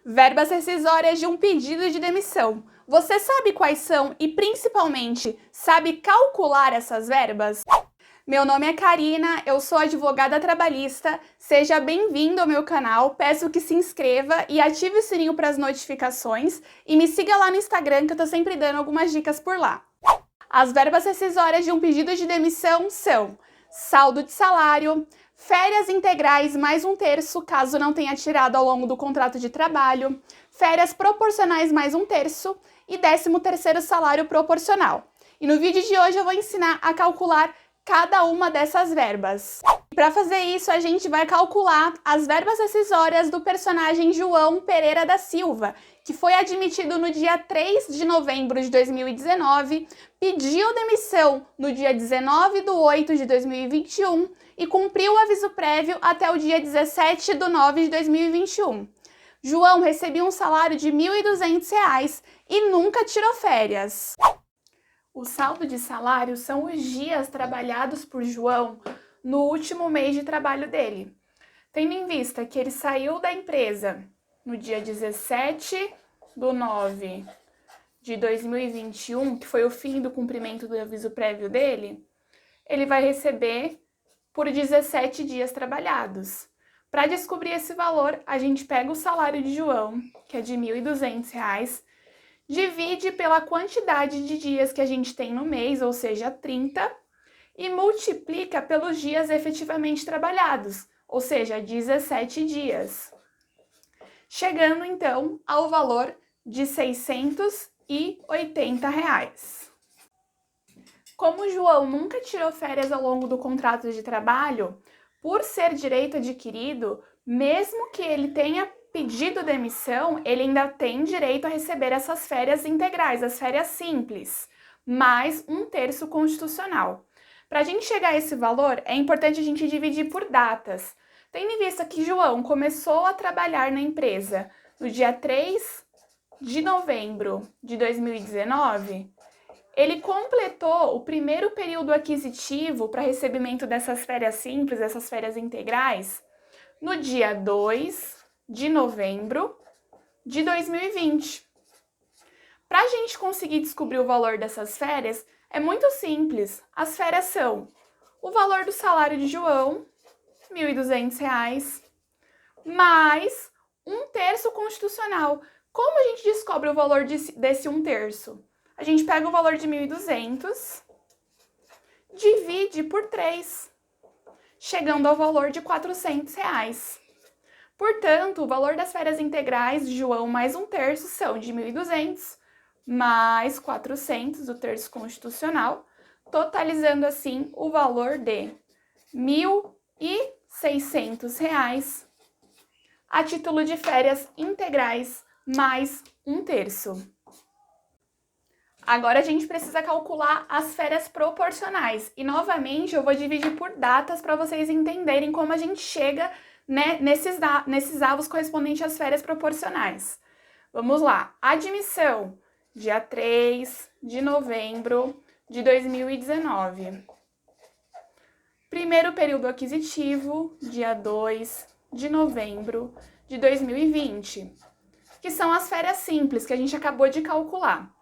Verbas rescisórias de um pedido de demissão. Você sabe quais são e, principalmente, sabe calcular essas verbas? Meu nome é Karina, eu sou advogada trabalhista. Seja bem-vindo ao meu canal. Peço que se inscreva e ative o sininho para as notificações e me siga lá no Instagram que eu tô sempre dando algumas dicas por lá. As verbas rescisórias de um pedido de demissão são saldo de salário, férias integrais mais um terço, caso não tenha tirado ao longo do contrato de trabalho, férias proporcionais mais um terço e 13º salário proporcional. E no vídeo de hoje eu vou ensinar a calcular cada uma dessas verbas. Para fazer isso, a gente vai calcular as verbas rescisórias do personagem João Pereira da Silva, que foi admitido no dia 3 de novembro de 2019, pediu demissão no dia 19/8 de 2021 e cumpriu o aviso prévio até o dia 17/9 de 2021. João recebia um salário de R$ 1.200 e nunca tirou férias. O saldo de salário são os dias trabalhados por João no último mês de trabalho dele. Tendo em vista que ele saiu da empresa no dia 17/9 de 2021, que foi o fim do cumprimento do aviso prévio dele, ele vai receber por 17 dias trabalhados. Para descobrir esse valor, a gente pega o salário de João, que é de R$ 1.200, divide pela quantidade de dias que a gente tem no mês, ou seja, 30, e multiplica pelos dias efetivamente trabalhados, ou seja, 17 dias. Chegando, então, ao valor de R$ 680. Como o João nunca tirou férias ao longo do contrato de trabalho, por ser direito adquirido, mesmo que ele tenha pedido demissão, ele ainda tem direito a receber essas férias integrais, as férias simples, mais um terço constitucional. Para a gente chegar a esse valor, é importante a gente dividir por datas. Tendo em vista que João começou a trabalhar na empresa no dia 3 de novembro de 2019, ele completou o primeiro período aquisitivo para recebimento dessas férias simples, dessas férias integrais, no dia 2 de novembro de 2020. Para a gente conseguir descobrir o valor dessas férias, é muito simples. As férias são o valor do salário de João, R$ 1.200, mais um terço constitucional. Como a gente descobre o valor desse um terço? A gente pega o valor de 1.200, divide por 3, chegando ao valor de R$ 400. Portanto, o valor das férias integrais de João mais um terço são de 1.200 mais 400 do terço constitucional, totalizando assim o valor de R$ 1.600 a título de férias integrais mais um terço. Agora a gente precisa calcular as férias proporcionais e novamente eu vou dividir por datas para vocês entenderem como a gente chega nesses avos correspondentes às férias proporcionais. Vamos lá. Admissão, dia 3 de novembro de 2019. Primeiro período aquisitivo, dia 2 de novembro de 2020, que são as férias simples que a gente acabou de calcular.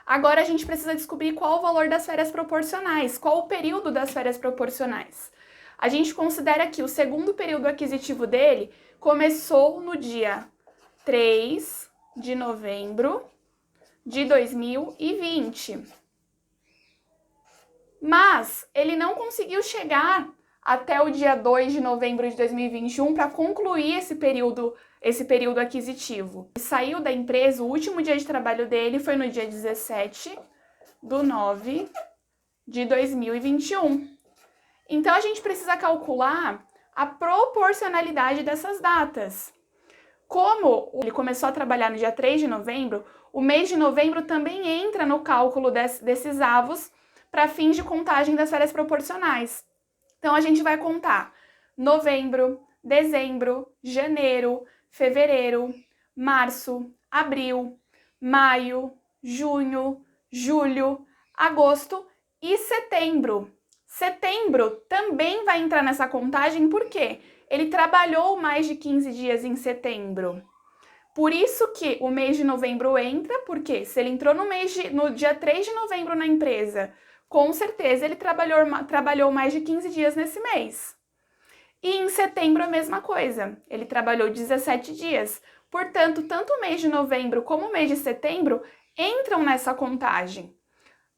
Agora a gente precisa descobrir qual o valor das férias proporcionais, qual o período das férias proporcionais. A gente considera que o segundo período aquisitivo dele começou no dia 3 de novembro de 2020. Mas ele não conseguiu chegar até o dia 2 de novembro de 2021 para concluir esse período aquisitivo. Ele saiu da empresa, o último dia de trabalho dele foi no dia 17/9 de 2021. Então, a gente precisa calcular a proporcionalidade dessas datas. Como ele começou a trabalhar no dia 3 de novembro, o mês de novembro também entra no cálculo desses avos para fins de contagem das férias proporcionais. Então, a gente vai contar novembro, dezembro, janeiro, fevereiro, março, abril, maio, junho, julho, agosto e setembro. Setembro também vai entrar nessa contagem porque ele trabalhou mais de 15 dias em setembro. Por isso que o mês de novembro entra, porque se ele entrou no dia 3 de novembro na empresa, com certeza ele trabalhou mais de 15 dias nesse mês. E em setembro a mesma coisa, ele trabalhou 17 dias. Portanto, tanto o mês de novembro como o mês de setembro entram nessa contagem.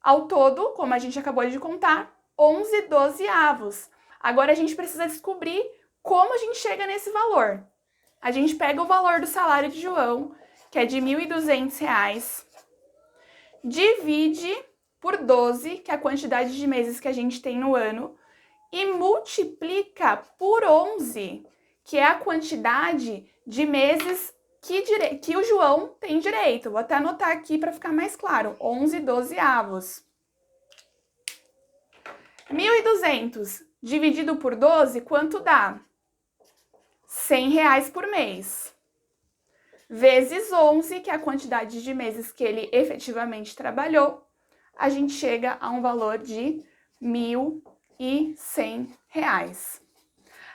Ao todo, como a gente acabou de contar, 11 dozeavos. Agora a gente precisa descobrir como a gente chega nesse valor. A gente pega o valor do salário de João, que é de R$ 1.200, divide por 12, que é a quantidade de meses que a gente tem no ano, e multiplica por 11, que é a quantidade de meses que o João tem direito. Vou até anotar aqui para ficar mais claro. 11 dozeavos. 1.200 dividido por 12, quanto dá? R$100 por mês. Vezes 11, que é a quantidade de meses que ele efetivamente trabalhou, a gente chega a um valor de R$1.100.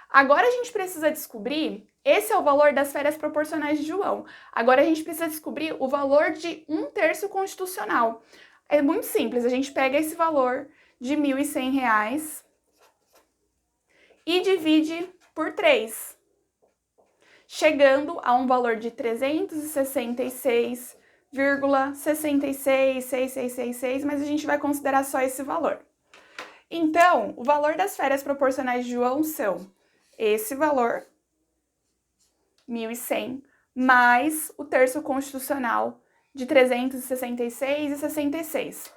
Agora a gente precisa descobrir, esse é o valor das férias proporcionais de João. Agora a gente precisa descobrir o valor de 1/3 constitucional. É muito simples, a gente pega esse valor de R$1.100 e divide por 3, chegando a um valor de 366,666666, mas a gente vai considerar só esse valor. Então, o valor das férias proporcionais de João são esse valor, 1.100, mais o terço constitucional de 366,66,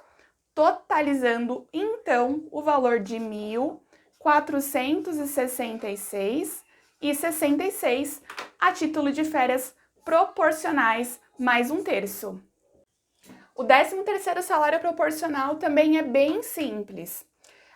totalizando, então, o valor de 1.466,66 a título de férias proporcionais mais 1/3. O 13º salário proporcional também é bem simples.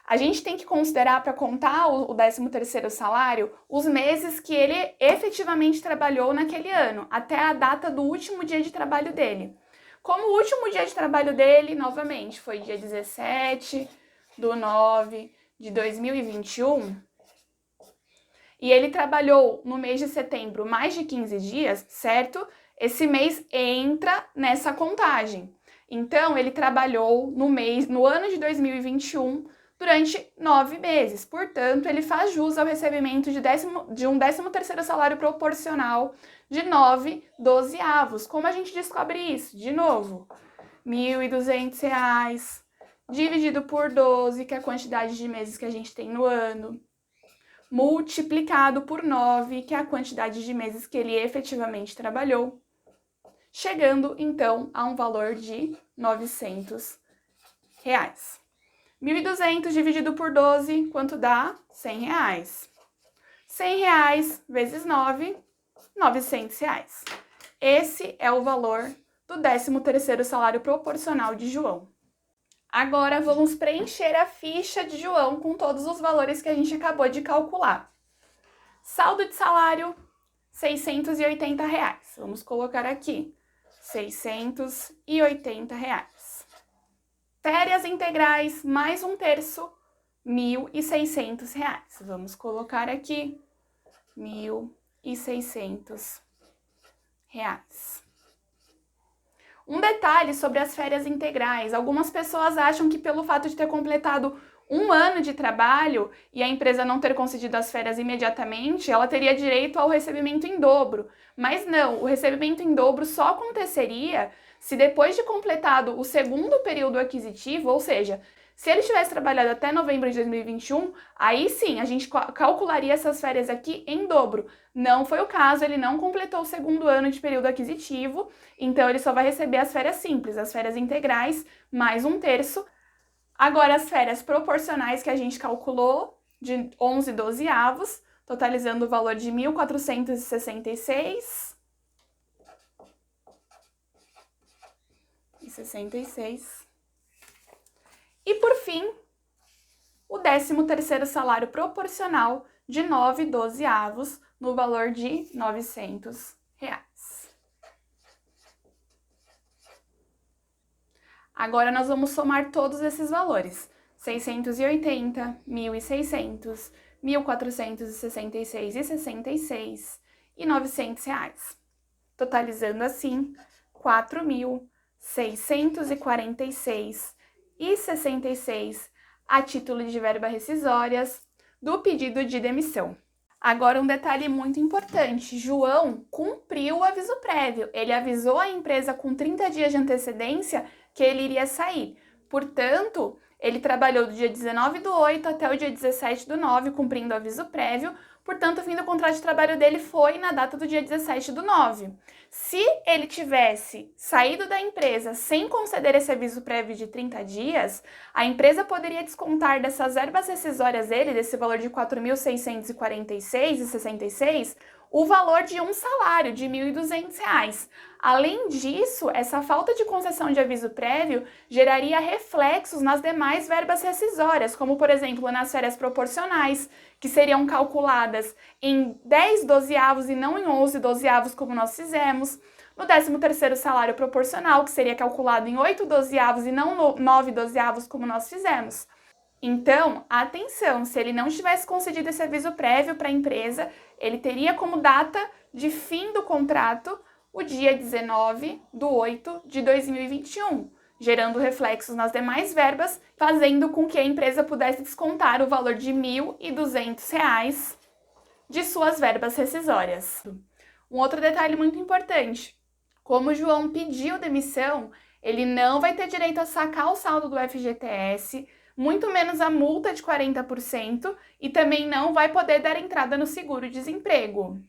A gente tem que considerar, para contar o 13º salário, os meses que ele efetivamente trabalhou naquele ano, até a data do último dia de trabalho dele. Como o último dia de trabalho dele, novamente, foi dia 17/9/2021, e ele trabalhou no mês de setembro mais de 15 dias, certo? Esse mês entra nessa contagem. Então, ele trabalhou no ano de 2021 durante 9 meses. Portanto, ele faz jus ao recebimento de um 13º salário proporcional de 9 dozeavos. Como a gente descobre isso? De novo, R$1.200 dividido por 12, que é a quantidade de meses que a gente tem no ano, multiplicado por 9, que é a quantidade de meses que ele efetivamente trabalhou, chegando, então, a um valor de R$900. 1.200 dividido por 12, quanto dá? R$100. R$100 vezes 9, R$900. Esse é o valor do 13º salário proporcional de João. Agora vamos preencher a ficha de João com todos os valores que a gente acabou de calcular. Saldo de salário, R$680. Vamos colocar aqui, R$680. Férias integrais, mais 1/3, R$1.600. Vamos colocar aqui, R$1.600. Um detalhe sobre as férias integrais. Algumas pessoas acham que pelo fato de ter completado um ano de trabalho e a empresa não ter concedido as férias imediatamente, ela teria direito ao recebimento em dobro. Mas não, o recebimento em dobro só aconteceria se depois de completado o segundo período aquisitivo, ou seja, se ele tivesse trabalhado até novembro de 2021, aí sim, a gente calcularia essas férias aqui em dobro. Não foi o caso, ele não completou o segundo ano de período aquisitivo, então ele só vai receber as férias simples, as férias integrais, mais 1/3. Agora, as férias proporcionais que a gente calculou, de 11 dozeavos, totalizando o valor de 1.466,66. E, por fim, o 13º salário proporcional de 9 dozeavos, no valor de R$900. Agora nós vamos somar todos esses valores. 680, 1.600, 1.466,66 e R$900. totalizando assim R$ 4.646,66 a título de verbas rescisórias do pedido de demissão. Agora, um detalhe muito importante: João cumpriu o aviso prévio. Ele avisou a empresa com 30 dias de antecedência que ele iria sair. Portanto, ele trabalhou do dia 19/8 até o dia 17/9, cumprindo o aviso prévio. Portanto, o fim do contrato de trabalho dele foi na data do dia 17/9. Se ele tivesse saído da empresa sem conceder esse aviso prévio de 30 dias, a empresa poderia descontar dessas verbas rescisórias dele, desse valor de R$ 4.646,66, o valor de um salário de R$ 1.200. Além disso, essa falta de concessão de aviso prévio geraria reflexos nas demais verbas rescisórias, como, por exemplo, nas férias proporcionais, que seriam calculadas em 10 dozeavos e não em 11 dozeavos, como nós fizemos, no 13º salário proporcional, que seria calculado em 8 dozeavos e não 9 dozeavos, como nós fizemos. Então, atenção, se ele não tivesse concedido esse aviso prévio para a empresa, ele teria como data de fim do contrato o dia 19/8/2021, gerando reflexos nas demais verbas, fazendo com que a empresa pudesse descontar o valor de R$ 1.200 de suas verbas rescisórias. Um outro detalhe muito importante: como o João pediu demissão, ele não vai ter direito a sacar o saldo do FGTS, muito menos a multa de 40%, e também não vai poder dar entrada no seguro-desemprego.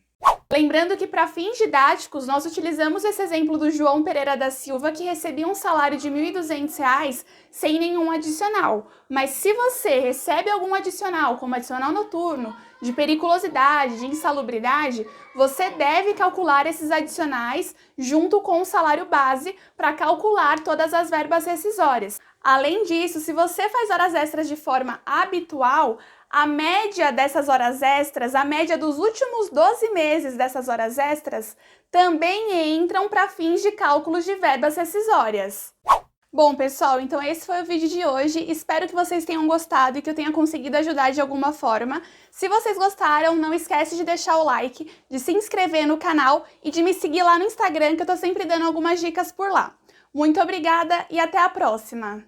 Lembrando que, para fins didáticos, nós utilizamos esse exemplo do João Pereira da Silva, que recebia um salário de R$ 1.200 sem nenhum adicional. Mas se você recebe algum adicional, como adicional noturno, de periculosidade, de insalubridade, você deve calcular esses adicionais junto com o salário base para calcular todas as verbas rescisórias. Além disso, se você faz horas extras de forma habitual, a média dessas horas extras, a média dos últimos 12 meses dessas horas extras, também entram para fins de cálculos de verbas rescisórias. Bom, pessoal, então esse foi o vídeo de hoje. Espero que vocês tenham gostado e que eu tenha conseguido ajudar de alguma forma. Se vocês gostaram, não esquece de deixar o like, de se inscrever no canal e de me seguir lá no Instagram, que eu tô sempre dando algumas dicas por lá. Muito obrigada e até a próxima!